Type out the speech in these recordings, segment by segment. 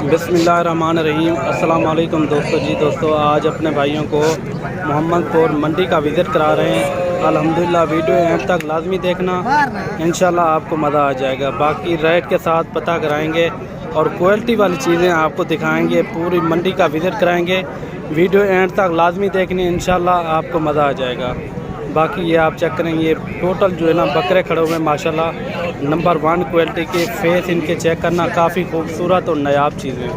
बिस्मिल्लाहिर्रहमानिर्रहीम। अस्सलाम वालेकुम दोस्तों आज अपने भाइयों को मोहम्मदपुर मंडी का विज़िट करा रहे हैं। अल्हम्दुलिल्लाह वीडियो एंड तक लाजमी देखना, इंशाल्लाह आपको मज़ा आ जाएगा। बाकी रेट के साथ पता कराएंगे और क्वालिटी वाली चीज़ें आपको दिखाएंगे, पूरी मंडी का विज़िट कराएंगे। वीडियो एंड तक लाजमी देखनी, इंशाल्लाह आपको मज़ा आ जाएगा। बाकी ये आप चेक करें, ये टोटल जो है ना बकरे खड़े हुए हैं माशाल्लाह नंबर 1 क्वालिटी के। फेस इनके चेक करना, काफ़ी खूबसूरत और नायाब चीज़ें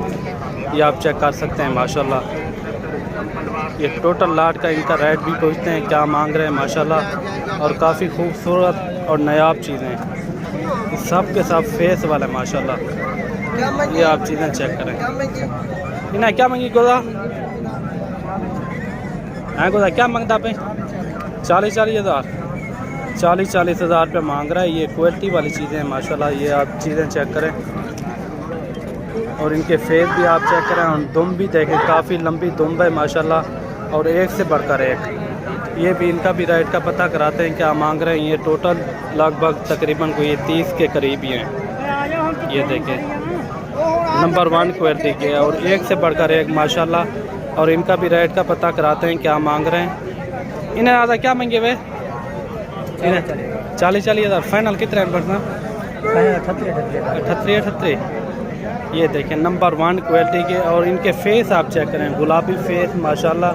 ये आप चेक कर सकते हैं माशाल्लाह। ये टोटल लाट का इनका रेट भी पूछते हैं क्या मांग रहे हैं माशाल्लाह, और काफ़ी खूबसूरत और नायाब चीज़ें सब के सब फेस वाले माशाल्लाह। ये आप चीज़ें चेक करें। इन्हें क्या मांगी गोदा है, गोदा क्या मांगता पे 40 हज़ार 40 हज़ार रुपये मांग रहा है। ये क्वालिटी वाली चीज़ें हैं माशाल्लाह। ये आप चीज़ें चेक करें और इनके फेस भी आप चेक करें और दुम भी देखें, काफ़ी लंबी दुम है माशाल्लाह और एक से बढ़कर एक। ये भी इनका भी रेट का पता कराते हैं क्या मांग रहे हैं। ये टोटल लगभग तकरीबन को ये 30 के करीब ही हैं। ये देखें नंबर 1 क्वालिटी के और एक से बढ़कर एक माशाल्लाह। और इनका भी रेट का पता कराते हैं क्या मांग रहे हैं। इन्हें आधा क्या मांगे वे? इन्हें 40 हज़ार फाइनल कितने बढ़ना? 38। ये देखें नंबर 1 क्वालिटी के और इनके फेस आप चेक करें, गुलाबी फेस माशाल्लाह।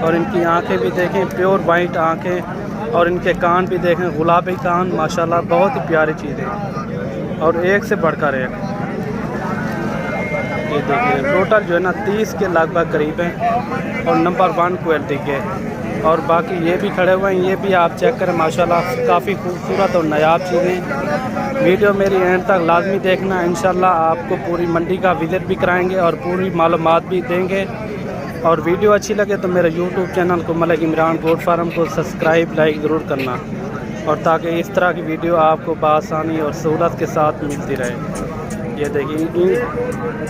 और इनकी आंखें भी देखें, प्योर वाइट आंखें, और इनके कान भी देखें, गुलाबी कान माशाल्लाह। बहुत ही प्यारी चीज़ें और एक से बढ़कर एक। ये देखिए टोटल जो है ना 30 के लगभग करीब हैं और नंबर 1 क्वालिटी के। और बाकी ये भी खड़े हुए हैं, ये भी आप चेक करें माशाल्लाह, काफ़ी खूबसूरत और नायाब चीज़ें। वीडियो मेरी एंड तक लाजमी देखना, इंशाल्लाह आपको पूरी मंडी का विज़िट भी कराएंगे और पूरी मालूमात भी देंगे। और वीडियो अच्छी लगे तो मेरे यूट्यूब चैनल को मलिक इमरान गोट फार्म को सब्सक्राइब लाइक ज़रूर करना, और ताकि इस तरह की वीडियो आपको बआसानी और सहूलत के साथ मिलती रहे। ये देखिए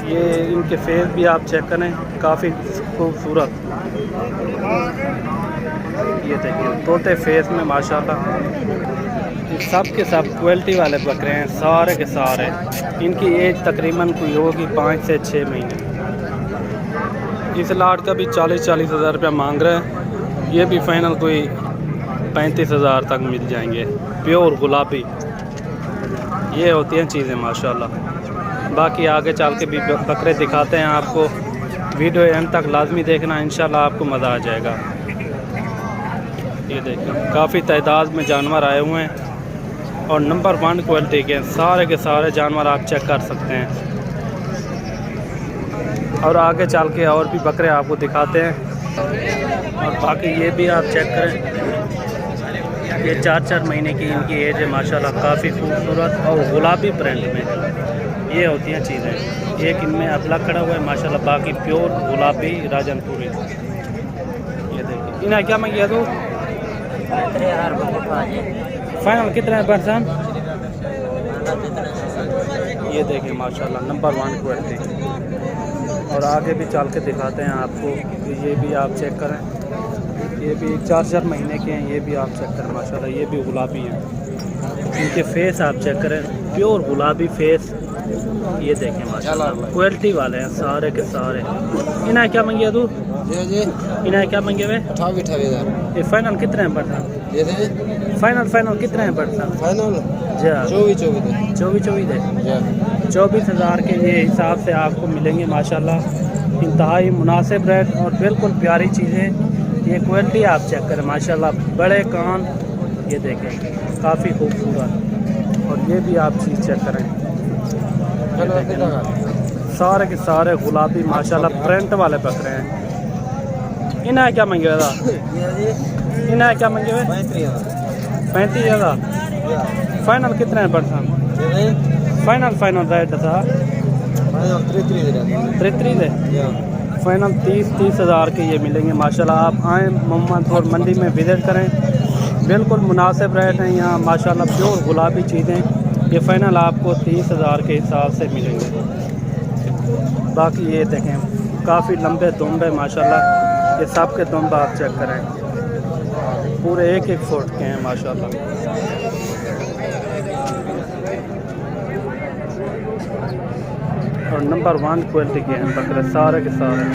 ये इनके फेस भी आप चेक करें, काफ़ी खूबसूरत। ये देखिए तोते फेस में माशाल्लाह। सब के सब क्वालिटी वाले बकरे हैं सारे के सारे। इनकी एज तकरीबन कोई होगी 5 से 6 महीने। इस लाट का भी 40 हज़ार रुपया मांग रहे हैं। ये भी फाइनल कोई 35 हज़ार तक मिल जाएंगे, प्योर गुलाबी। ये होती हैं चीज़ें माशाल्लाह। बाकी आगे चल के भी बकरे दिखाते हैं आपको। वीडियो एंड तक लाजमी देखना, इंशाल्लाह आपको मज़ा आ जाएगा। ये देखें काफ़ी तादाद में जानवर आए हुए हैं और नंबर 1 क्वालिटी के सारे जानवर आप चेक कर सकते हैं। और आगे चल के और भी बकरे आपको दिखाते हैं। और बाकी ये भी आप चेक करें, ये 4 महीने की इनकी एज है माशाल्लाह, काफ़ी खूबसूरत और गुलाबी प्रिंट में। ये होती हैं चीज़ें। एक इनमें अबला खड़ा हुआ है माशाल्लाह, बाकी प्योर गुलाबी राजनपुरी। ये देखिए इन्हें क्या मांगिया तो फाइनल कितना है परसन? ये देखें माशाल्लाह नंबर 1 क्वालिटी। और आगे भी चल के दिखाते हैं आपको। ये भी आप चेक करें, ये भी 4 महीने के हैं। ये भी आप चेक करें माशाल्लाह, ये भी गुलाबी हैं। इनके फेस आप चेक करें, प्योर गुलाबी फेस। ये देखें माशाल्लाह क्वालिटी वाले हैं सारे के सारे। इन्हें क्या मांगिया तू? इन्हें क्या मांगे वे? 28 हज़ार। ये फाइनल कितने हैं पड़ता? फाइनल कितने हैं पड़ता? फाइनल जी 24 है। 24 हज़ार के ये हिसाब से आपको मिलेंगे माशाल्लाह। इंतहाई मुनासिब रेट और बिल्कुल प्यारी चीज़ें। ये क्वालिटी आप चेक करें माशाल्लाह, बड़े कान। ये देखें काफ़ी खूबसूरत। और ये भी आप चीज़ चेक करें, सारे के सारे गुलाबी माशाल्लाह प्रिंट वाले बकरे हैं। इन्हें क्या मांगे था? इन्हें क्या मांगे हुए? 35 हज़ार। फाइनल कितने हैं परसन? फाइनल रेट था 33 है। फाइनल 30 हज़ार के ये मिलेंगे माशाल्लाह। आप आएँ मोहम्मदपुर मंडी में विज़िट करें, बिल्कुल मुनासिब रेट हैं यहाँ माशाल्लाह, प्योर गुलाबी चीज़ें। ये फाइनल आपको 30 हज़ार के हिसाब से मिलेंगे। बाकी ये देखें काफ़ी लंबे दुम्ब है माशाल्लाह। ये सब के दुम्ब आप चेक करें, पूरे 1 फुट के हैं माशाल्लाह। और नंबर 1 क्वालिटी के हैं बकरे सारे के सारे।